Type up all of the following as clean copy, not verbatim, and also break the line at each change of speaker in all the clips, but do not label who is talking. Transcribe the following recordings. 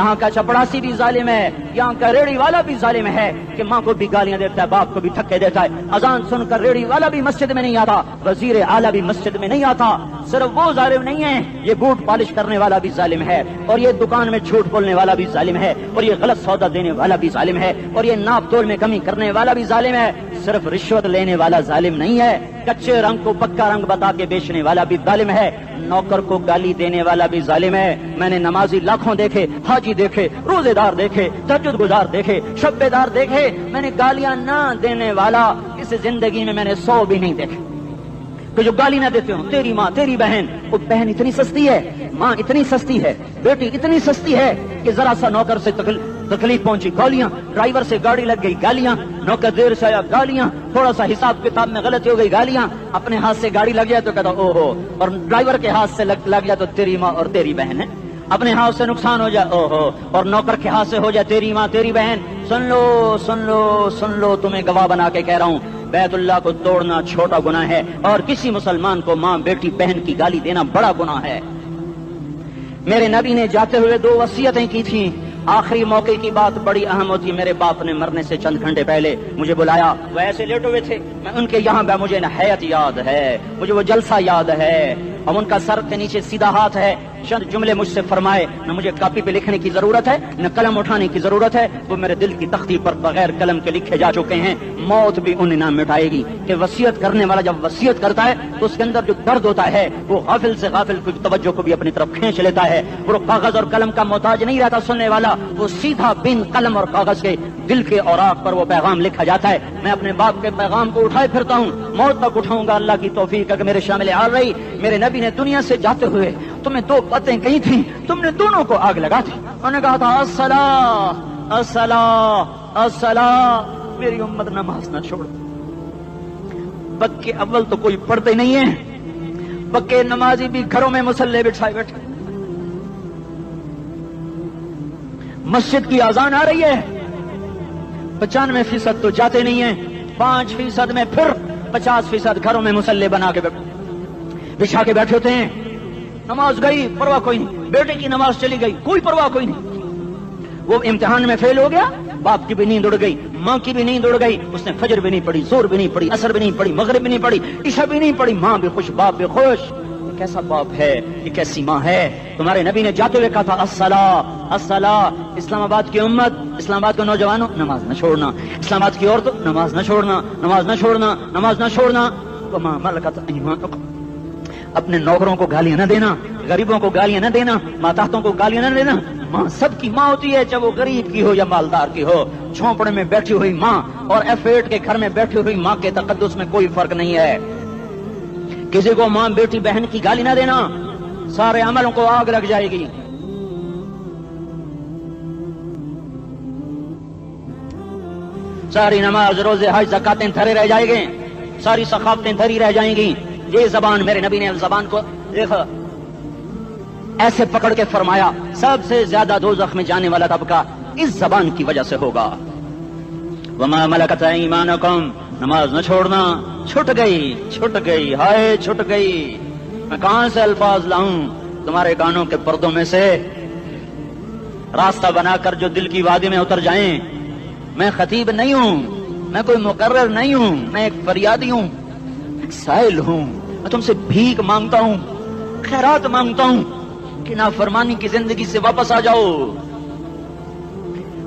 یہاں کا چپڑاسی بھی ظالم ہے، یہاں کا ریڑھی والا بھی ظالم ہے کہ ماں کو بھی گالیاں دیتا ہے، باپ کو بھی دھکے دیتا ہے۔ اذان سن کر ریڑھی والا بھی مسجد میں نہیں آتا، وزیر اعلیٰ بھی مسجد میں نہیں آتا۔ صرف وہ ظالم نہیں ہے، یہ بوٹ پالش کرنے والا بھی ظالم ہے، اور یہ دکان میں جھوٹ بولنے والا بھی ظالم ہے، اور یہ غلط سودا دینے والا بھی ظالم ہے، اور یہ ناپ تول میں کمی کرنے والا بھی ظالم ہے۔ صرف رشوت لینے والا ظالم نہیں ہے، کچے رنگ کو پکا رنگ بتا کے بیچنے والا بھی ظالم ہے، نوکر کو گالی دینے والا بھی ظالم ہے۔ میں نے نمازی لاکھوں دیکھے، حاجی دیکھے، روزے دار دیکھے، تہجد گزار دیکھے، شب بیدار دیکھے، میں نے گالیاں نہ دینے والا اس زندگی میں نے 100 بھی نہیں دیکھے کہ جو گالی نہ دیتے ہوں۔ تیری ماں، تیری بہن، وہ بہن اتنی سستی ہے، ماں اتنی سستی ہے، بیٹی اتنی سستی ہے کہ ذرا سا نوکر سے تکلیف پہنچی گالیاں، ڈرائیور سے گاڑی لگ گئی گالیاں، نوکر دیر سے آیا گالیاں، تھوڑا سا حساب کتاب میں غلطی ہو گئی گالیاں، اپنے ہاتھ سے گاڑی لگ گیا تو کہتا او ہو، اور ڈرائیور کے ہاتھ سے لگ گیا تو تیری ماں اور تیری بہن ہے، اپنے ہاتھ سے نقصان ہو جائے او ہو، اور نوکر کے ہاتھ سے ہو جائے تیری ماں تیری بہن۔ سن لو سن لو سن لو، تمہیں گواہ بنا کے کہہ رہا ہوں، بیت اللہ کو توڑنا چھوٹا گناہ ہے، اور کسی مسلمان کو ماں بیٹی بہن کی گالی دینا بڑا گناہ ہے۔ میرے نبی نے جاتے ہوئے 2 وصیتیں کی تھیں، آخری موقع کی بات بڑی اہم ہوتی۔ میرے باپ نے مرنے سے چند گھنٹے پہلے مجھے بلایا، وہ ایسے لیٹے ہوئے تھے، میں ان کے یہاں گیا، مجھے نہ حیات یاد ہے، مجھے وہ جلسہ یاد ہے، اور ان کا سر کے نیچے سیدھا ہاتھ ہے، چند جملے مجھ سے فرمائے، نہ مجھے کاپی پہ لکھنے کی ضرورت ہے نہ قلم اٹھانے کی ضرورت ہے، وہ میرے دل کی تختی پر بغیر قلم کے لکھے جا چکے ہیں، موت بھی انہیں نہ مٹائے گی کہ وصیت کرنے والا جب وصیت کرتا ہے تو اس کے اندر جو درد ہوتا ہے وہ غافل سے غافل کی توجہ کو بھی اپنی طرف کھینچ لیتا ہے، وہ کاغذ اور قلم کا محتاج نہیں رہتا سننے والا، وہ سیدھا بن قلم اور کاغذ کے دل کے اوراق پر وہ پیغام لکھا جاتا ہے۔ میں اپنے باپ کے پیغام کو اٹھائے پھرتا ہوں، موت تک اٹھاؤں گا، اللہ کی توفیق ہے کہ میرے شامل آ رہی۔ میرے نبی نے دنیا سے جاتے ہوئے تمہیں 2 باتیں کہی تھیں، تم نے دونوں کو آگ لگا دی۔ انہوں نے کہا تھا الصلاۃ الصلاۃ الصلاۃ، میری امت نماز نہ چھوڑ۔ پکے اول تو کوئی پڑھتے نہیں ہے، پکے نمازی بھی گھروں میں مصلے بٹھائے بیٹھے، مسجد کی اذان آ رہی ہے، 95% تو جاتے نہیں ہیں، 5% میں پھر 50% گھروں میں مصلے بنا کے بچھا کے بیٹھے ہوتے ہیں۔ نماز گئی پرواہ کوئی نہیں، بیٹے کی نماز چلی گئی کوئی پرواہ کوئی نہیں، وہ امتحان میں فیل ہو گیا، باپ کی بھی نیند اڑ گئی، ماں کی بھی نیند اڑ گئی، اس نے فجر بھی نہیں پڑھی، زور بھی نہیں پڑھی، عصر بھی نہیں پڑھی، مغرب بھی نہیں پڑھی، عشاء بھی نہیں پڑھی، ماں بھی خوش باپ بھی خوش۔ یہ کیسا باپ ہے، یہ کیسی ماں ہے؟ تمہارے نبی نے جاتے ہوئے کہا تھا الصلاۃ الصلاۃ۔ اسلام آباد کی امت، اسلام آباد کے نوجوانوں، نماز نہ چھوڑنا، اسلام آباد کی عورتوں، نماز نہ چھوڑنا، نماز نہ چھوڑنا، نماز نہ چھوڑنا۔ وما ملکت ایمانکم، اپنے نوکروں کو گالیاں نہ دینا، غریبوں کو گالیاں نہ دینا، ماتحتوں کو گالیاں نہ دینا۔ ماں سب کی ماں ہوتی ہے، چاہے وہ غریب کی ہو یا مالدار کی ہو۔ جھونپڑے میں بیٹھی ہوئی ماں اور F8 کے گھر میں بیٹھی ہوئی ماں کے تقدس میں کوئی فرق نہیں ہے۔ کسی کو ماں بیٹی بہن کی گالی نہ دینا، سارے عملوں کو آگ لگ جائے گی۔ ساری نماز روزے حج زکاتیں دھرے رہ جائیں گے، ساری ثقافتیں دھری رہ جائیں گی۔ یہ زبان، میرے نبی نے زبان کو دیکھا ایسے پکڑ کے فرمایا سب سے زیادہ دوزخ میں جانے والا طبقہ اس زبان کی وجہ سے ہوگا۔ وما ملکت ایمانکم، نماز نہ چھوڑنا۔ چھٹ گئی ہائے چھٹ گئی، میں کہاں سے الفاظ لاؤں تمہارے کانوں کے پردوں میں سے، راستہ بنا کر جو دل کی وادی میں اتر جائیں۔ میں خطیب نہیں ہوں، میں کوئی مقرر نہیں ہوں، میں ایک فریادی ہوں، ایک سائل ہوں، میں تم سے بھیک مانگتا ہوں، خیرات مانگتا ہوں کہ نافرمانی کی زندگی سے واپس آ جاؤ۔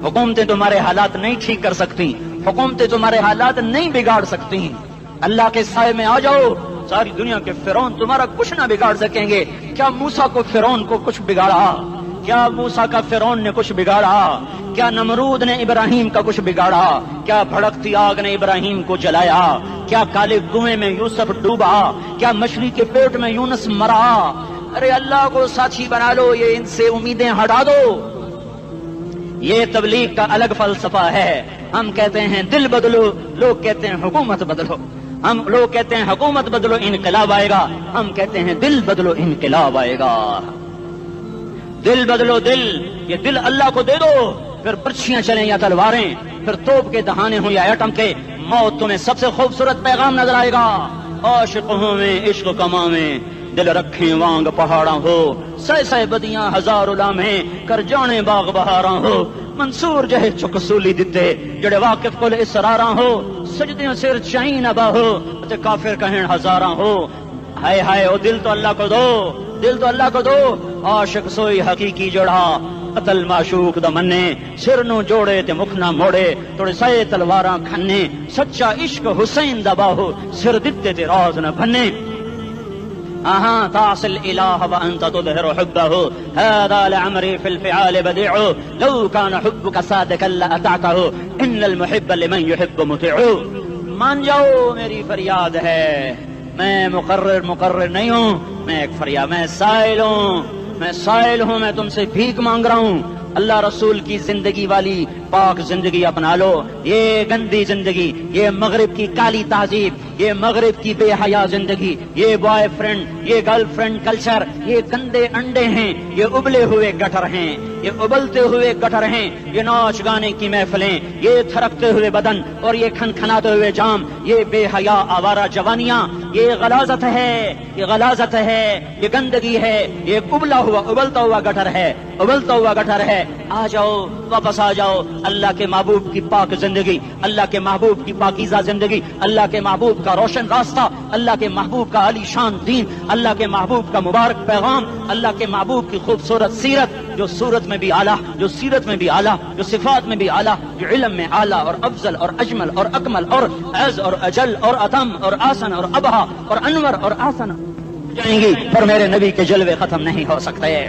حکومتیں تمہارے حالات نہیں ٹھیک کر سکتی، حکومتیں تمہارے حالات نہیں بگاڑ سکتی، اللہ کے سائے میں آ جاؤ۔ ساری دنیا کے فرعون تمہارا کچھ نہ بگاڑ سکیں گے۔ کیا موسیٰ کو فرعون کو کچھ بگاڑا؟ کیا موسیٰ کا فرعون نے کچھ بگاڑا؟ کیا نمرود نے ابراہیم کا کچھ بگاڑا؟ کیا بھڑکتی آگ نے ابراہیم کو جلایا؟ کیا کالے کنویں میں یوسف ڈوبا؟ کیا مچھلی کے پیٹ میں یونس مرا؟ ارے اللہ کو ساتھی بنا لو، یہ ان سے امیدیں ہٹا دو۔ یہ تبلیغ کا الگ فلسفہ ہے۔ ہم کہتے ہیں دل بدلو، لوگ کہتے ہیں حکومت بدلو۔ ہم لوگ کہتے ہیں حکومت بدلو انقلاب آئے گا، ہم کہتے ہیں دل بدلو انقلاب آئے گا۔ دل بدلو، دل، یہ دل اللہ کو دے دو، پھر برچھیاں چلیں یا تلواریں، پھر توپ کے دہانے ہوں یا ایٹم کے، موت تمہیں سب سے خوبصورت پیغام نظر آئے گا۔ عاشق ہوں میں عشق کما میں، دل رکھیں وانگ پہاڑاں ہو، سہ سہ بدیاں ہزار لامہیں کر جانے باغ بہاراں ہو، منصور جہے چک سولی دتے جڑے واقف کل اسراراں ہو، سجدیاں سر چائیں نبا ہو تے کافر کہیں ہزاراں ہو۔ ہائے ہائے او دل تو اللہ کو دو، دل تو اللہ کو دو، عاشق سوئی حقیقی جڑا قتل معشوق دا منے، سر نو جوڑے تے مکھ نہ موڑے، توڑے سائے تلواراں کھنے، سچا عشق حسین دا باہو، سر دتے تے راز نہ بھنے۔ تعصي الإله وأنت تظهر حبه، هذا لعمري في الفعال بديع، لو كان حبك صادقا لأطعته، إن المحب لمن يحب مطيع۔ مان جاؤ میری فریاد ہے، میں مقرر نہیں ہوں، میں ایک فریاد، میں سائل ہوں، میں تم سے بھیک مانگ رہا ہوں۔ اللہ رسول کی زندگی والی پاک زندگی اپنا لو، یہ گندی زندگی، یہ مغرب کی کالی تہذیب، یہ مغرب کی بے حیا زندگی، یہ بوائے فرینڈ، یہ گرل فرینڈ کلچر، یہ گندے انڈے ہیں، یہ ابلے ہوئے گٹر ہیں، یہ ابلتے ہوئے گٹر ہیں، یہ ناچ گانے کی محفلیں، یہ تھرکتے ہوئے بدن اور یہ کھنکھناتے ہوئے جام، یہ بے حیا آوارہ جوانیاں، یہ غلاظت ہے، یہ غلاظت ہے، یہ گندگی ہے، یہ ابلتا ہوا گٹر ہے، ابلتا ہوا گٹر ہے۔ آ جاؤ، واپس آ جاؤ، اللہ کے محبوب کی پاک زندگی، اللہ کے محبوب کی پاکیزہ زندگی، اللہ کے محبوب کا روشن راستہ، اللہ کے محبوب کا عالی شان دین، اللہ کے محبوب کا مبارک پیغام، اللہ کے محبوب کی خوبصورت سیرت، جو صورت میں بھی اعلیٰ، جو سیرت میں بھی اعلیٰ، جو صفات میں بھی اعلیٰ، جو علم میں اعلیٰ اور افضل اور اجمل اور اکمل اور اعز اور اجل اور اتم اور آسن اور ابہا اور انور اور آسن جائیں گی، پر میرے نبی کے جلوے ختم نہیں ہو سکتے۔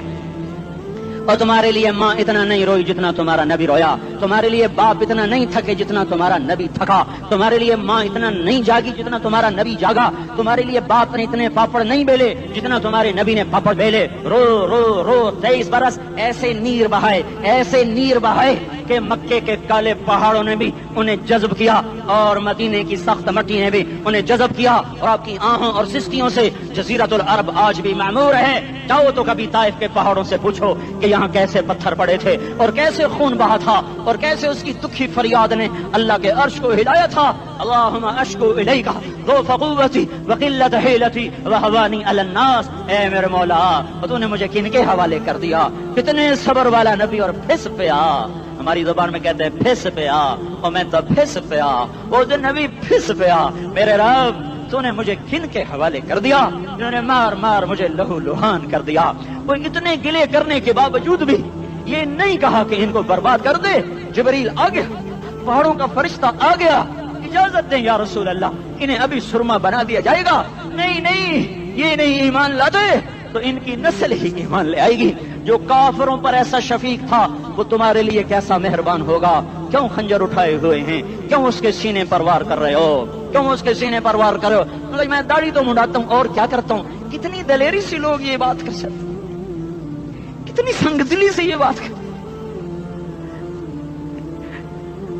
اور تمہارے لیے ماں اتنا نہیں روئی جتنا تمہارا نبی رویا، تمہارے لیے باپ اتنا نہیں تھکے جتنا تمہارا نبی تھکا، تمہارے لیے ماں اتنا نہیں جاگی جتنا تمہارا نبی جاگا، تمہارے لیے باپ نے اتنے پاپڑ نہیں بیلے جتنا تمہارے نبی نے پاپڑ بیلے۔ رو رو رو 23 برس ایسے نیر بہائے کہ مکے کے کالے پہاڑوں نے بھی انہیں جذب کیا اور مدینے کی سخت مٹی نے بھی انہیں جذب کیا، اور آپ کی آہوں اور سسکیوں سے جزیرۃ العرب آج بھی معمور ہے۔ جاؤ تو کبھی طائف کے پہاڑوں سے پوچھو کہ یہاں کیسے پتھر پڑے تھے اور کیسے خون بہا تھا اور کیسے اس کی دکھی فریاد نے اللہ کے عرش کو ہلایا تھا۔ اللہم اشکو الیک ضعف قوتی وقلت حیلتی وہوانی علی الناس، اے میرے مولا تو نے مجھے کن کے حوالے کر دیا، کتنے صبر والا نبی اور پھس پیا، ہماری زبان میں کہتے ہیں پھس پیا، اور میں تو پھس پیا، وہ دن نبی پھس پیا، میرے رب تو نے مجھے کن کے حوالے کر دیا جنہوں نے مار مار مجھے لہو لہان کر دیا۔ وہ اتنے گلے کرنے کے باوجود بھی یہ نہیں کہا کہ ان کو برباد کر دے۔ جبریل آ گیا، پہاڑوں کا فرشتہ آ گیا، اجازت دیں یا رسول اللہ، انہیں ابھی سرما بنا دیا جائے گا۔ نہیں، یہ نہیں ایمان لاتے تو ان کی نسل ہی ایمان لے آئے گی۔ جو کافروں پر ایسا شفیق تھا وہ تمہارے لیے کیسا مہربان ہوگا۔ کیوں خنجر اٹھائے ہوئے ہیں، کیوں اس کے سینے پر وار کر رہے ہو، کیوں اس کے سینے پر وار کر رہے ہو؟ میں داڑھی تو منڈاتا ہوں اور کیا کرتا ہوں۔ کتنی دلیری سے لوگ یہ بات کر سکتے، کتنی سنگدلی سے یہ بات کر۔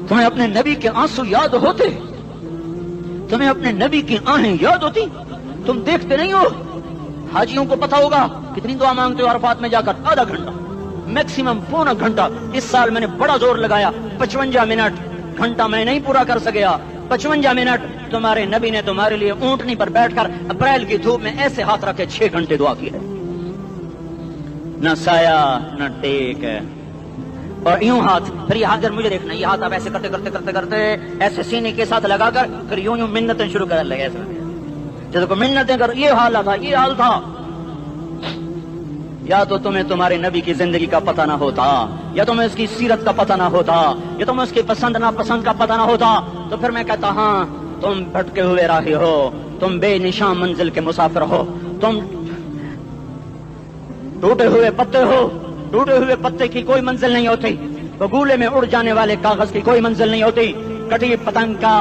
تمہیں اپنے نبی کے آنسو یاد ہوتے، تمہیں اپنے نبی کی آہیں یاد ہوتی، تم دیکھتے نہیں ہو۔ حاجیوں کو پتا ہوگا کتنی دعا مانگتے ہو عرفات میں جا کر، آدھا گھنٹہ میکسیمم پونا گھنٹہ۔ اس سال میں نے بڑا زور لگایا، 55 منٹ، گھنٹہ میں نہیں پورا کر سکیا، 55 منٹ تمہارے نبی نے تمہارے لیے اونٹنی پر بیٹھ کر اپریل کی دھوپ میں ایسے ہاتھ رکھے 6 گھنٹے دعا کی ہے، نہ سایہ نہ ٹیک، اور یوں ہاتھ، پھر یہ ہاتھ مجھے دیکھنا، یہ ہاتھ آپ ایسے کرتے ایسے سینے کے ساتھ لگا کر پھر یوں منتیں شروع کر لگے، جیسے کو منتیں کر، یہ حال تھا، یہ حال تھا۔ یا تو تمہیں تمہارے نبی کی زندگی کا پتہ نہ ہوتا، یا تمہیں اس کی سیرت کا پتہ نہ ہوتا، یا تمہیں اس کی پسند ناپسند کا پتہ نہ ہوتا، تو پھر میں کہتا ہاں تم بھٹکے ہوئے راہی ہو، تم بے نشان منزل کے مسافر ہو، تم ٹوٹے ہوئے پتے ہو، ٹوٹے ہوئے پتے کی کوئی منزل نہیں ہوتی، بگولے میں اڑ جانے والے کاغذ کی کوئی منزل نہیں ہوتی، کٹی پتنگ کا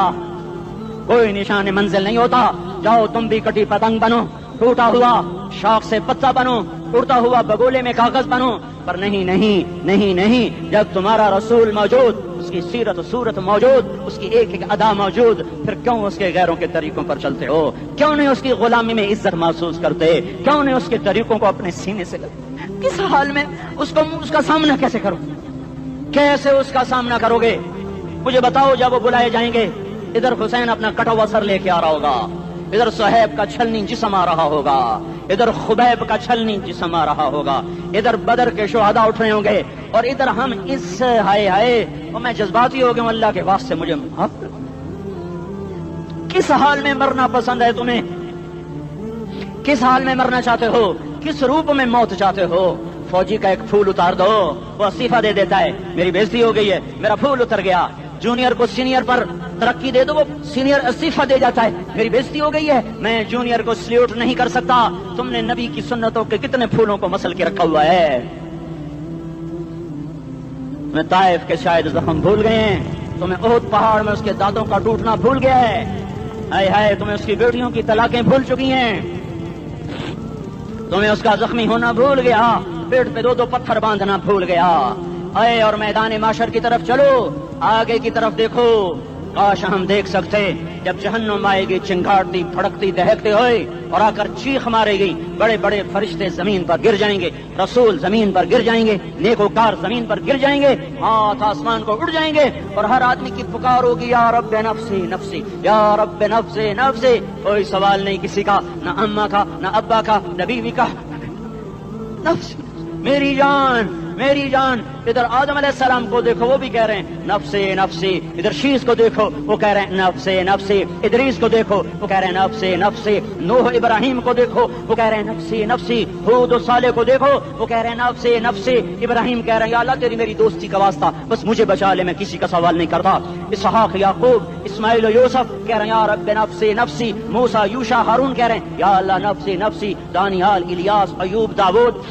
کوئی نشان منزل نہیں ہوتا۔ جاؤ تم بھی کٹی پتنگ بنو، ٹوٹا ہوا شاخ سے پتا بنو، اڑتا ہوا بگولے میں کاغذ بنو، پر نہیں، جب تمہارا رسول موجود، اس کی سیرت صورت موجود، اس کی ایک ایک ادا موجود، پھر کیوں اس کے غیروں کے طریقوں پر چلتے ہو؟ کیوں نہیں اس کی غلامی میں عزت محسوس کرتے؟ کیوں نہیں اس کے طریقوں کو اپنے سینے سے لگتے؟ کس حال میں اس کا سامنا کیسے کرو، کیسے اس کا سامنا کرو گے؟ مجھے بتاؤ، جب وہ بلائے جائیں گے، ادھر حسین اپنا کٹا ہوا سر لے کے آ رہا ہوگا، ادھر صہیب کا چھلنی جسم آ رہا ہوگا، ادھر خبیب کا چھلنی جسم آ رہا ہوگا، ادھر بدر کے شہداء اٹھ رہے ہوں گے، اور ادھر ہم اس ہائے ہائے اور میں جذباتی ہو گیا ہوں، اللہ کے واسطے مجھے معاف کر۔ کس حال میں مرنا پسند ہے تمہیں؟ کس حال میں مرنا چاہتے ہو؟ کس روپ میں موت چاہتے ہو؟ فوجی کا ایک پھول اتار دو، وہ استعفیٰ دے دیتا ہے، میری بےزتی ہو گئی ہے، میرا پھول اتر گیا۔ جونیئر کو سینئر پر ترقی دے دو، وہ سینئر استعفیٰ دے جاتا ہے، میری بےزتی ہو گئی ہے، میں جونیئر کو سلیوٹ نہیں کر سکتا۔ تم نے نبی کی سنتوں کے کتنے پھولوں کو مسل کے رکھا ہوا ہے؟ میں طائف کے شاید زخم بھول گئے ہیں، تمہیں احد پہاڑ میں اس کے دانتوں کا ٹوٹنا بھول گیا ہے، ہائے ہائے تمہیں اس کی بیٹیوں کی طلاقیں بھول چکی ہیں، تمہیں اس کا زخمی ہونا بھول گیا، پیٹ پہ دو پتھر باندھنا بھول گیا۔ اے اور میدان معاشر کی طرف چلو، آگے کی طرف دیکھو، کاش ہم دیکھ سکتے جب جہنم آئے گی چنگاڑتی پھڑکتی دہکتے ہوئے اور آ کر چیخ مارے گی، بڑے بڑے فرشتے زمین پر گر جائیں گے، رسول زمین پر گر جائیں گے، نیکوکار زمین پر گر جائیں گے، ہاتھ آسمان کو اڑ جائیں گے، اور ہر آدمی کی پکار ہوگی یا رب نفسی نفسی، یا رب نفسی نفسی۔ کوئی سوال نہیں کسی کا، نہ اماں کا، نہ ابا کا، نہ بیوی کا، نفس میری جان میری جان۔ ادھر آدم علیہ السلام کو دیکھو، وہ بھی کہہ رہے ہیں نفسی نفسی، ادھر شیس کو دیکھو وہ کہہ رہے ہیں نفسی نفسی، ادریس کو دیکھو وہ کہہ رہے ہیں نفسی نفسی، نوح ابراہیم کو دیکھو وہ کہہ رہے ہیں نفسی نفسی، ہود و صالح کو دیکھو وہ کہہ رہے ہیں نفسی نفسی، ابراہیم کہہ رہے ہیں یا اللہ تیری میری دوستی کا واسطہ بس مجھے بچا لے، میں کسی کا سوال نہیں کرتا، اسحاق یعقوب اسماعیل و یوسف کہہ رہے ہیں یا رب نفسی نفسی، موسیٰ یوشع ہارون کہہ رہے ہیں یا اللہ نفسی نفسی، دانیال الیاس ایوب داؤد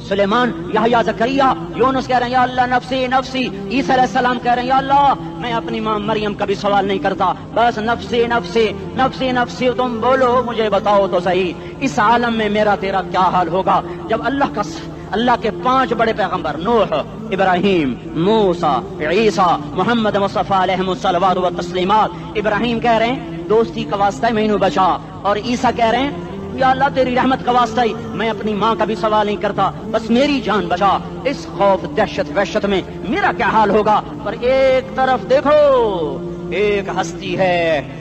سلیمان یحییٰ زکریا یونس کہہ رہے ہیں یا اللہ نفسی نفسی، عیسیٰ علیہ السلام کہہ رہے ہیں یا اللہ میں اپنی ماں مریم کا بھی سوال نہیں کرتا، بس نفسی نفسی نفسی نفسی، تم بولو مجھے بتاؤ تو صحیح اس عالم میں میرا تیرا کیا حال ہوگا جب اللہ کے 5 بڑے پیغمبر نوح، ابراہیم، موسیٰ، عیسیٰ، محمد مصطفیٰ علیہ الصلوات و تسلیمات، ابراہیم کہہ رہے ہیں دوستی کا واسطہ ہے مینوں بچا، اور عیسیٰ کہہ رہے ہیں یا اللہ تیری رحمت کا واسطہ ہی میں اپنی ماں کا بھی سوال نہیں کرتا، بس میری جان بچا۔ اس خوف دہشت وحشت میں میرا کیا حال ہوگا؟ پر ایک طرف دیکھو، ایک ہستی ہے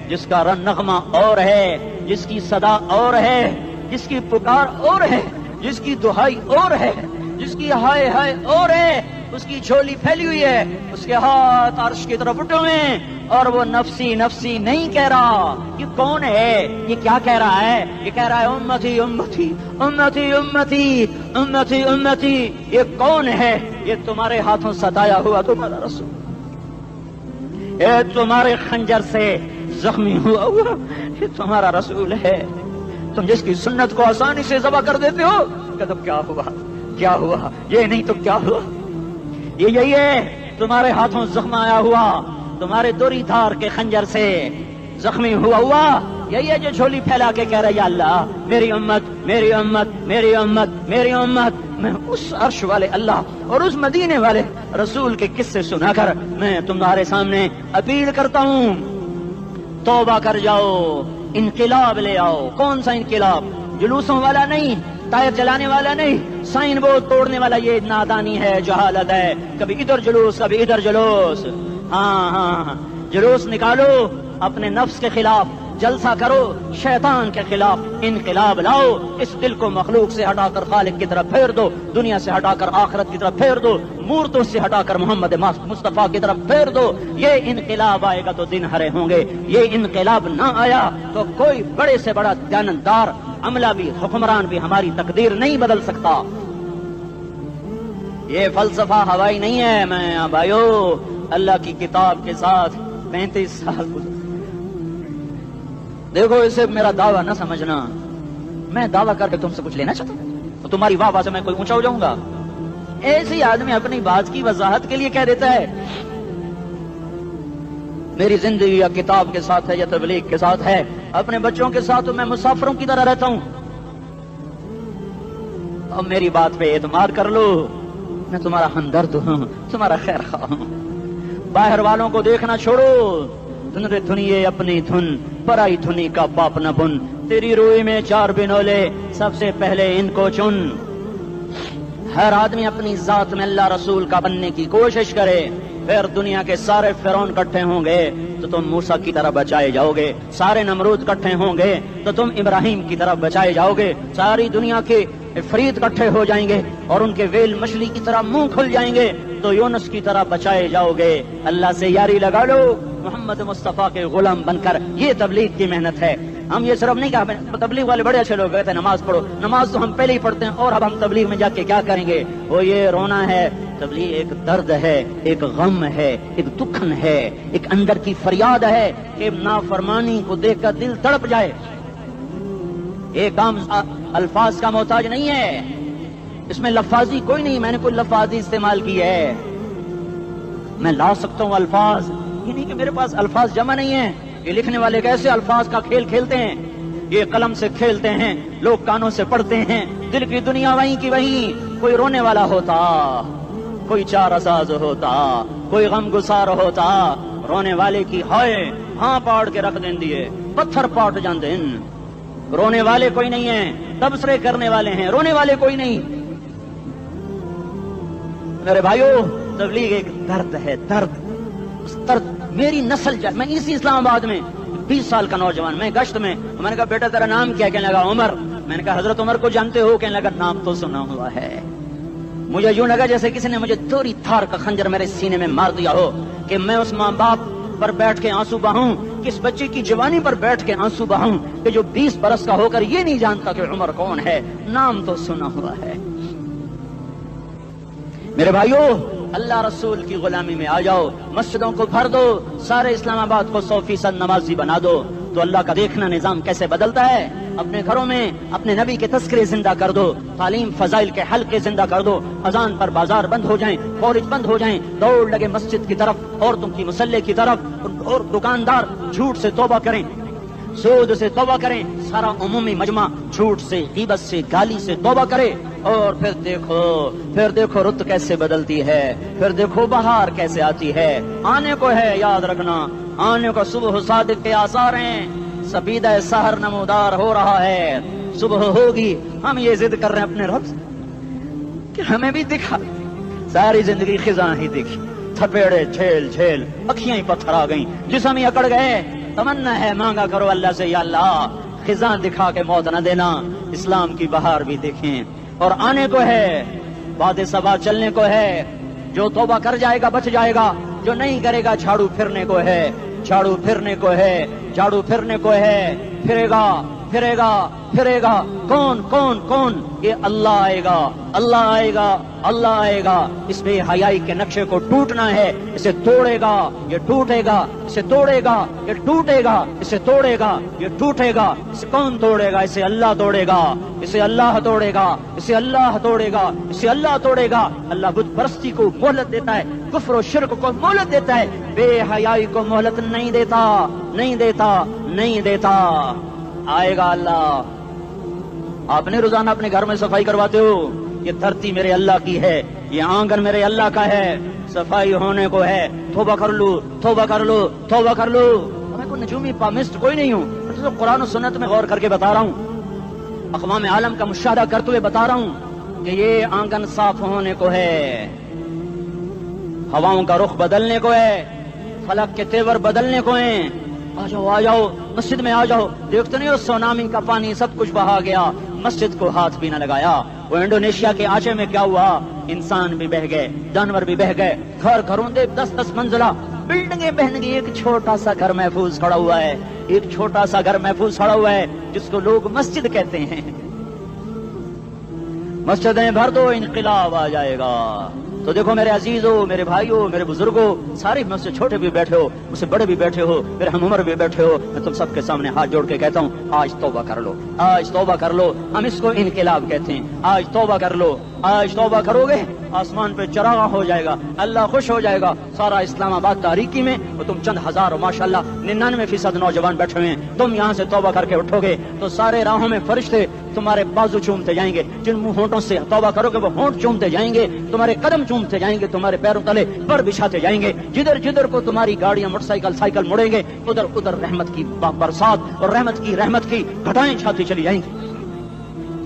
جس کا نغمہ اور ہے، جس کی صدا اور ہے، جس کی پکار اور ہے، جس کی دہائی اور ہے، جس کی ہائے ہائے اور ہے، اس کی جھولی پھیلی ہوئی ہے، اس کے ہاتھ عرش کی طرف اٹھے ہوئے ہیں، اور وہ نفسی نفسی نہیں کہہ رہا۔ یہ کون ہے؟ یہ کیا کہہ رہا ہے؟ یہ کہہ رہا ہے امتی امتی امتی امتی امتی امتی۔ یہ کون ہے؟ یہ تمہارے ہاتھوں ستایا ہوا تمہارا رسول، یہ تمہارے خنجر سے زخمی ہوا یہ تمہارا رسول ہے۔ تم جس کی سنت کو آسانی سے ذبح کر دیتے ہو، کہ کیا ہوا کیا ہوا، یہ نہیں تو کیا ہوا، یہ یہی ہے تمہارے ہاتھوں زخم آیا ہوا، تمہارے دوری دھار کے خنجر سے زخمی ہوا یہی ہے جو جھولی پھیلا کے کہہ رہا ہے یا اللہ میری امت میری امت میری امت میری امت۔ میں اس عرش والے اللہ اور اس مدینے والے رسول کے قصے سنا کر میں تمہارے سامنے اپیل کرتا ہوں، توبہ کر جاؤ، انقلاب لے آؤ۔ کون سا انقلاب؟ جلوسوں والا نہیں، ٹائر چلانے والا نہیں، سائن بورڈ توڑنے والا، یہ نادانی ہے، جہالت ہے، کبھی ادھر جلوس کبھی ادھر جلوس۔ ہاں جلوس نکالو اپنے نفس کے خلاف، جلسہ کرو شیطان کے خلاف، انقلاب لاؤ، اس دل کو مخلوق سے ہٹا کر خالق کی طرف پھیر دو، دنیا سے ہٹا کر آخرت کی طرف پھیر دو، مورتوں سے ہٹا کر محمد مصطفیٰ کی طرف پھیر دو۔ یہ انقلاب آئے گا تو دن ہرے ہوں گے، یہ انقلاب نہ آیا تو کوئی بڑے سے بڑا دیانتدار عملہ بھی حکمران بھی ہماری تقدیر نہیں بدل سکتا۔ یہ فلسفہ ہوائی نہیں ہے۔ میں بھائیو اللہ کی کتاب کے ساتھ 35 سال گزرے، دیکھو اسے میرا دعویٰ نہ سمجھنا، میں دعویٰ کر کے تم سے کچھ لینا چاہتا ہوں تو تمہاری واہ سے میں کوئی اونچا ہو جاؤں گا؟ ایسے ہی آدمی اپنی بات کی وضاحت کے لیے کہہ دیتا ہے میری زندگی یا کتاب کے ساتھ ہے یا تبلیغ کے ساتھ ہے، اپنے بچوں کے ساتھ تو میں مسافروں کی طرح رہتا ہوں، اب میری بات پہ اعتماد کر لو، میں تمہارا ہمدرد ہوں، تمہارا خیر خواہ ہوں۔ باہر والوں کو دیکھنا چھوڑو، تنرے دھنیے اپنی دھن، پرائی دھنی کا پاپ نہ بن، تیری روئی میں 4 بنولے، سب سے پہلے ان کو چن۔ ہر آدمی اپنی ذات میں اللہ رسول کا بننے کی کوشش کرے، پھر دنیا کے سارے فرعون اکٹھے ہوں گے تو تم موسیٰ کی طرح بچائے جاؤ گے، سارے نمرود اکٹھے ہوں گے تو تم ابراہیم کی طرح بچائے جاؤ گے، ساری دنیا کے عفریت اکٹھے ہو جائیں گے اور ان کے ویل مچھلی کی طرح منہ کھل جائیں گے تو یونس کی طرح بچائے جاؤ گے۔ اللہ سے یاری لگا لو، محمد مصطفیٰ کے غلام بن کر، یہ تبلیغ کی محنت ہے۔ ہم یہ صرف نہیں کہا، تبلیغ والے بڑے اچھے لوگ کہتے ہیں نماز پڑھو، نماز تو ہم پہلے ہی پڑھتے ہیں اور اب ہم تبلیغ میں جا کے کیا کریں گے؟ وہ یہ رونا ہے، تبلیغ ایک درد ہے، ایک غم ہے، ایک دکھن ہے، ایک اندر کی فریاد ہے کہ نافرمانی کو دیکھ کر دل تڑپ جائے۔ ایک کام الفاظ کا محتاج نہیں ہے، اس میں لفاظی کوئی نہیں، میں نے کوئی لفاظی استعمال کی ہے، میں لا سکتا ہوں الفاظ، یہ نہیں کہ میرے پاس الفاظ جمع نہیں ہیں۔ یہ لکھنے والے کیسے الفاظ کا کھیل کھیلتے ہیں، یہ قلم سے کھیلتے ہیں، لوگ کانوں سے پڑھتے ہیں، دل کی دنیا وہیں کی وہیں۔ کوئی رونے والا ہوتا، کوئی چار ازاز ہوتا، کوئی غم گسار ہوتا، رونے والے کی ہائے ہاں پاڑ کے رکھ دیں دیے، پتھر پاٹ جان دیں۔ رونے والے کوئی نہیں ہیں، تبصرے کرنے والے ہیں، رونے والے کوئی نہیں۔ میرے بھائیو، تبلیغ ایک درد ہے، درد، اس درد میری نسل جائے۔ میں اسی اسلام آباد میں 20 سال کا نوجوان، میں گشت میں نے کہا بیٹا تیرا نام کیا؟ کہنے لگا عمر۔ میں نے کہا حضرت عمر کو جانتے ہو؟ کہنے لگا نام تو سنا ہوا ہے۔ مجھے یوں لگا جیسے کسی نے مجھے دوری تھار کا خنجر میرے سینے میں مار دیا ہو کہ میں اس ماں باپ پر بیٹھ کے آنسو بہاؤں، کس بچے کی جوانی پر بیٹھ کے آنسو بہاؤں کہ جو 20 برس کا ہو کر یہ نہیں جانتا کہ عمر کون ہے، نام تو سنا ہوا ہے۔ میرے بھائیو، اللہ رسول کی غلامی میں آ جاؤ، مسجدوں کو بھر دو، سارے اسلام آباد کو 100% نمازی بنا دو، تو اللہ کا دیکھنا نظام کیسے بدلتا ہے۔ اپنے گھروں میں اپنے نبی کے تذکرے زندہ کر دو، تعلیم فضائل کے حلقے زندہ کر دو، اذان پر بازار بند ہو جائیں، کالج بند ہو جائیں، دوڑ لگے مسجد کی طرف، عورتوں کی مصلی کی طرف، اور دکاندار جھوٹ سے توبہ کریں، سود سے توبہ کریں، سارا عمومی مجمع جھوٹ سے، غیبت سے، گالی سے توبہ کرے، اور پھر دیکھو رت کیسے بدلتی ہے، پھر دیکھو بہار کیسے آتی ہے۔ آنے کو ہے، یاد رکھنا، آنے کو صبح صادق کے آثار ہیں، سپیدہ سحر نمودار ہو رہا ہے، صبح ہوگی۔ ہم یہ ضد کر رہے ہیں اپنے رب سے کہ ہمیں بھی دکھا، ساری زندگی خزاں ہی دکھی، تھپیڑے جھیل جھیل، اکھیاں ہی پتھر آ گئیں، جسم ہی اکڑ گئے۔ تمنا ہے مانگا کرو اللہ سے، یا اللہ خزاں دکھا کے موت نہ دینا، اسلام کی بہار بھی دیکھیں۔ اور آنے کو ہے، باد صبا چلنے کو ہے، جو توبہ کر جائے گا بچ جائے گا، جو نہیں کرے گا جھاڑو پھرنے کو ہے، جھاڑو پھرنے کو ہے، جھاڑو پھرنے کو ہے، پھرے گا پھرے گا پھرے گا۔ کون کون کون؟ یہ اللہ آئے گا، اللہ آئے گا، اللہ آئے گا۔ اس بے حیائی کے نقشے کو ٹوٹنا ہے، اسے توڑے گا، یہ ٹوٹے گا، اسے توڑے گا، یہ ٹوٹے گا، اسے توڑے گا، یہ ٹوٹے گا۔ اسے کون توڑے گا؟ اسے اللہ توڑے گا، اسے اللہ توڑے گا، اسے اللہ توڑے گا، اسے اللہ توڑے گا۔ اللہ بت پرستی کو مہلت دیتا ہے، کفر و شرک کو مہلت دیتا ہے، بے حیائی کو مہلت نہیں دیتا، نہیں دیتا، نہیں دیتا۔ آئے گا اللہ۔ آپ نے روزانہ اپنے گھر میں صفائی کرواتے ہو، یہ دھرتی میرے اللہ کی ہے، یہ آنگن میرے اللہ کا ہے، صفائی ہونے کو ہے، توبہ کر لو، توبہ کر لو، توبہ کر لو۔ میں کوئی نجومی پامسٹ کوئی نہیں ہوں، میں تو قرآن و سنت میں غور کر کے بتا رہا ہوں، اقوام عالم کا مشاہدہ کرتے ہوئے بتا رہا ہوں کہ یہ آنگن صاف ہونے کو ہے، ہواؤں کا رخ بدلنے کو ہے، فلک کے تیور بدلنے کو ہیں۔ آ جاؤ آ جاؤ، مسجد میں آ جاؤ۔ دیکھتے نہیں ہو سونامی کا پانی سب کچھ بہا گیا، مسجد کو ہاتھ بھی نہ لگایا۔ وہ انڈونیشیا کے آچے میں کیا ہوا؟ انسان بھی بہ گئے، جانور بھی بہ گئے، گھر گھروں دے 10-10 منزلہ بلڈنگیں بہن گئی، ایک چھوٹا سا گھر محفوظ کھڑا ہوا ہے، ایک چھوٹا سا گھر محفوظ کھڑا ہوا ہے جس کو لوگ مسجد کہتے ہیں۔ مسجدیں بھر دو، انقلاب آ جائے گا۔ تو دیکھو میرے عزیزو، میرے بھائیو، میرے بزرگو، سارے مجھ سے چھوٹے بھی بیٹھے ہو، مجھ سے بڑے بھی بیٹھے ہو، میرے ہم عمر بھی بیٹھے ہو، میں تم سب کے سامنے ہاتھ جوڑ کے کہتا ہوں آج توبہ کر لو، آج توبہ کر لو۔ ہم اس کو انقلاب کہتے ہیں۔ آج توبہ کر لو، آج توبہ کرو گے، آسمان پہ چراغاں ہو جائے گا، اللہ خوش ہو جائے گا۔ سارا اسلام آباد تاریکی میں وہ تم چند ہزار، ماشاءاللہ 99% نوجوان بیٹھے ہوئے ہیں، تم یہاں سے توبہ کر کے اٹھو گے تو سارے راہوں میں فرشتے تمہارے بازو چومتے جائیں گے، جن منہ ہونٹوں سے توبہ کرو گے وہ ہونٹ چومتے جائیں گے، تمہارے قدم چومتے جائیں گے، تمہارے پیروں تلے پر بچھاتے جائیں گے، جدھر جدھر کو تمہاری گاڑیاں موٹر سائیکل سائیکل مڑیں گے ادھر ادھر رحمت کی برسات اور رحمت کی گھٹائیں چھاتی چلی جائیں گی۔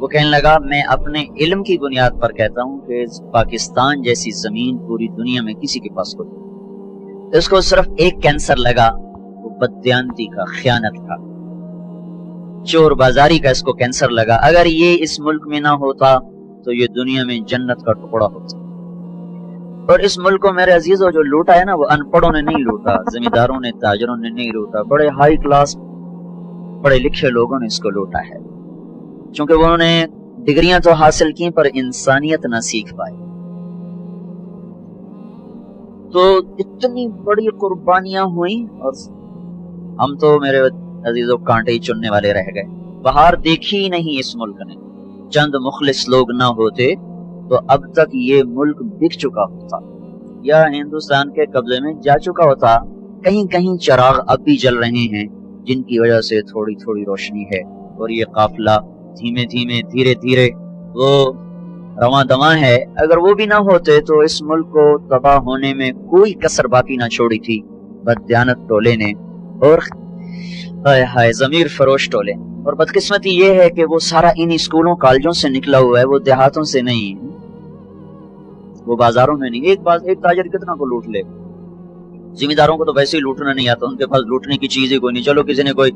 وہ کہنے لگا میں اپنے علم کی بنیاد پر کہتا ہوں کہ پاکستان جیسی زمین پوری دنیا میں کسی کے پاس کوئی، اس کو صرف ایک کینسر لگا، وہ بددیانتی کا، خیانت کا، چور بازاری کا اس کو کینسر لگا۔ اگر یہ اس ملک میں نہ ہوتا تو یہ دنیا میں جنت کا ٹکڑا ہوتا۔ اور اس ملک کو میرے عزیزوں جو لوٹا ہے نا، وہ ان پڑھوں نے نہیں لوٹا، زمینداروں نے، تاجروں نے نہیں لوٹا، بڑے ہائی کلاس پڑھے لکھے لوگوں نے اس کو لوٹا ہے، چونکہ انہوں نے ڈگریاں تو حاصل کی پر انسانیت نہ سیکھ پائے۔ تو اتنی بڑی قربانیاں ہوئیں اور ہم تو میرے عزیزوں کانٹے ہی چننے والے رہ گئے۔ بہار دیکھی ہی نہیں اس ملک نے، چند مخلص لوگ نہ ہوتے تو اب تک یہ ملک بک چکا ہوتا یا ہندوستان کے قبضے میں جا چکا ہوتا۔ کہیں کہیں چراغ اب بھی جل رہے ہیں جن کی وجہ سے تھوڑی تھوڑی روشنی ہے، اور یہ قافلہ دھیمے دھیمے دھیرے دھیرے وہ رواں دواں ہے۔ اگر وہ بھی نہ ہوتے تو اس ملک کو تباہ ہونے میں کوئی کسر باقی نہ چھوڑی تھی بددیانت ٹولے نے اور ہائے ضمیر فروش ٹولے۔ اور بدقسمتی یہ ہے کہ وہ سارا انہی اسکولوں کالجوں سے نکلا ہوا ہے، وہ دیہاتوں سے نہیں، وہ بازاروں میں نہیں۔ ایک تاجر کتنا کو لوٹ لے، زمینداروں کو تو ویسے ہی لوٹنا نہیں آتا، ان کے پاس لوٹنے کی چیز ہی کوئی نہیں۔ چلو کسی نے کوئی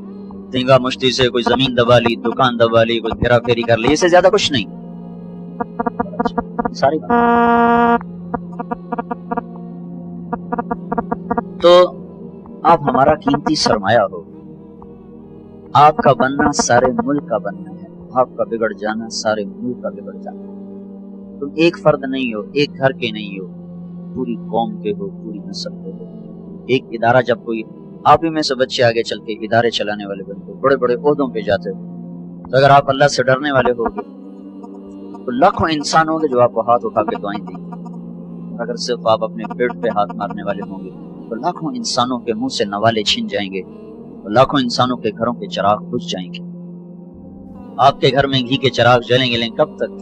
دھنگا مشتی سے کوئی زمین دبا لی، دکان دبا لی، کوئی پھیرا پھیری کر لی، اس سے زیادہ کچھ نہیں ساری بات۔ تو آپ ہمارا قیمتی سرمایہ ہو، آپ کا بننا سارے ملک کا بننا ہے، آپ کا بگڑ جانا سارے ملک کا بگڑ جانا۔ تم ایک فرد نہیں ہو، ایک گھر کے نہیں ہو، پوری قوم کے ہو، پوری نسل کے ہو۔ ایک ادارہ جب کوئی آپ ہی میں سے بچے آگے چل کے ادارے چلانے والے بنتے، بڑے بڑے عہدوں پہ جاتے ہو، تو اگر آپ اللہ سے ڈرنے والے ہوگے تو لاکھوں انسان ہوں گے جو آپ کو ہاتھ اٹھا کے دعائیں دیں گے۔ اگر صرف آپ اپنے پیٹ پہ ہاتھ مارنے والے ہوں گے تو لاکھوں انسانوں کے منہ سے نوالے چھن جائیں گے، اور لاکھوں انسانوں کے گھروں کے چراغ بجھ جائیں گے۔ آپ کے گھر میں گھی کے چراغ جلیں گے، لیکن کب تک؟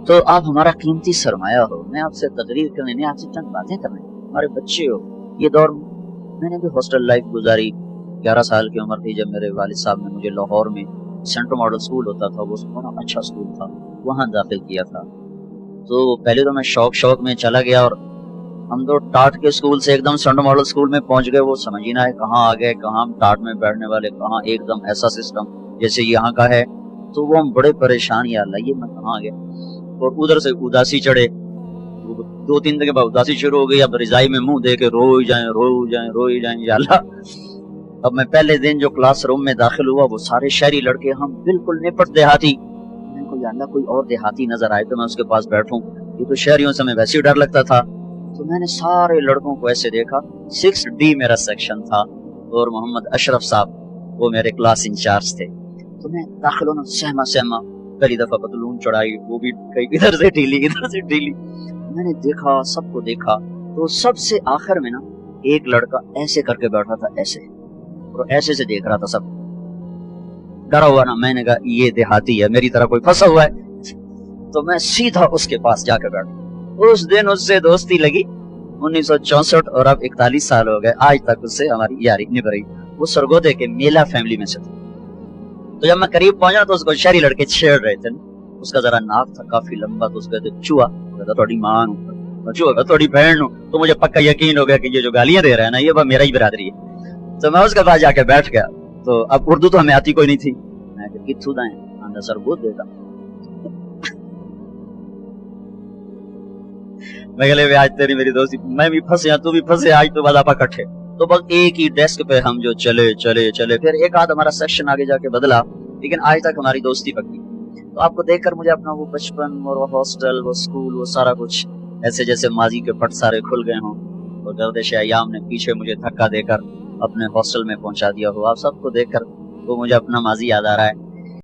تو آپ ہمارا قیمتی سرمایہ ہو۔ میں آپ سے تقریر کرنے نہیں، آپ سے چند باتیں کرنے، ہمارے بچے ہو۔ یہ دور میں نے بھی ہاسٹل لائف گزاری، 11 سال کی عمر تھی جب میرے والد صاحب نے مجھے لاہور میں سینٹرل ماڈل اسکول ہوتا تھا، وہ بڑا اچھا اسکول تھا، وہاں داخل کیا تھا۔ تو پہلے تو میں شوق میں چلا گیا، اور ہم تو ٹاٹ کے اسکول سے ایک دم سینٹرل ماڈل اسکول میں پہنچ گئے۔ وہ سمجھ ہی نہ ہے کہاں آ گئے، کہاں ہم ٹاٹ میں بیٹھنے والے، کہاں ایک دم ایسا سسٹم جیسے یہاں کا ہے۔ تو وہ ہم بڑے پریشان، یا اللہ یہ میں کہاں آ گیا۔ اور ادھر سے اداسی چڑھے، 2-3 دن کے بعد اداسی شروع ہو گئی، اب رضائی میں منہ دے کے رو ہی جائیں یا اللہ۔ اب میں پہلے دن جو کلاس روم میں داخل ہوا، وہ سارے شہری لڑکے، ہم بالکل نپٹ دیہاتی۔ میں کو یا اللہ کوئی اور دیہاتی نظر آئے تو میں اس کے پاس بیٹھوں، یہ تو شہریوں سے میں ویسے ہی ڈر لگتا تھا۔ تو میں نے سارے لڑکوں کو ایسے دیکھا، 6D میرا سیکشن تھا، اور محمد اشرف صاحب وہ میرے کلاس انچارج تھے۔ تو میں داخل ہونا سہما پہلی دفعہ پتلون چڑھائی، وہ بھی ادھر سے ڈھیلی۔ میں نے دیکھا، سب کو دیکھا، تو سب سے آخر میں نا ایک لڑکا ایسے کر کے بیٹھا تھا، ایسے، اور ایسے سے دیکھ رہا تھا سب، ڈرا ہوا نا۔ میں نے کہا یہ دیہاتی ہے، میری طرح کوئی پھنسا ہوا ہے۔ تو میں سیدھا اس کے پاس جا کے بیٹھا۔ اس دن اس سے دوستی لگی 1964، اور اب 41 سال ہو گئے، آج تک اس سے ہماری یاری نبھ رہی۔ وہ سرگودے کے میلا فیملی میں سے تھا۔ تو جب میں قریب پہنچا تو اس کو شہری لڑکے چھیڑ رہے تھے۔ اس کا ذرا ناک تھا کافی لمبا، تو اس کہتے چوہا، تھوڑی ماں چوہا تھوڑی بہن ہوں۔ تو مجھے پکا یقین ہو گیا کہ یہ جو گالیاں دے رہا ہے نا، یہ میرا ہی برادری ہے۔ تو میں اس کے پاس جا کے بیٹھ گیا۔ تو اب اردو تو ہمیں آتی کوئی نہیں تھی، میں کہ کتھو دائیں اندر سر بوت دیتا، میں کہ لے آج تیری میری دوستی، میں بھی پھنسے تو بھی پھنسے، آج تو بعد آپ اکٹھے۔ تو بس ایک ہی ڈیسک پہ ہم جو چلے، پھر ایک آدھ ہمارا سیکشن آگے جا کے بدلا، لیکن آج تک ہماری دوستی پکی۔ تو آپ کو دیکھ کر مجھے اپنا وہ بچپن اور وہ ہاسٹل، وہ اسکول، وہ سارا کچھ ایسے جیسے ماضی کے پٹ سارے کھل گئے ہوں، اور گردش ایام نے پیچھے مجھے دھکا دے کر اپنے ہاسٹل میں پہنچا دیا ہو۔ آپ سب کو دیکھ کر وہ مجھے اپنا ماضی یاد آ رہا ہے۔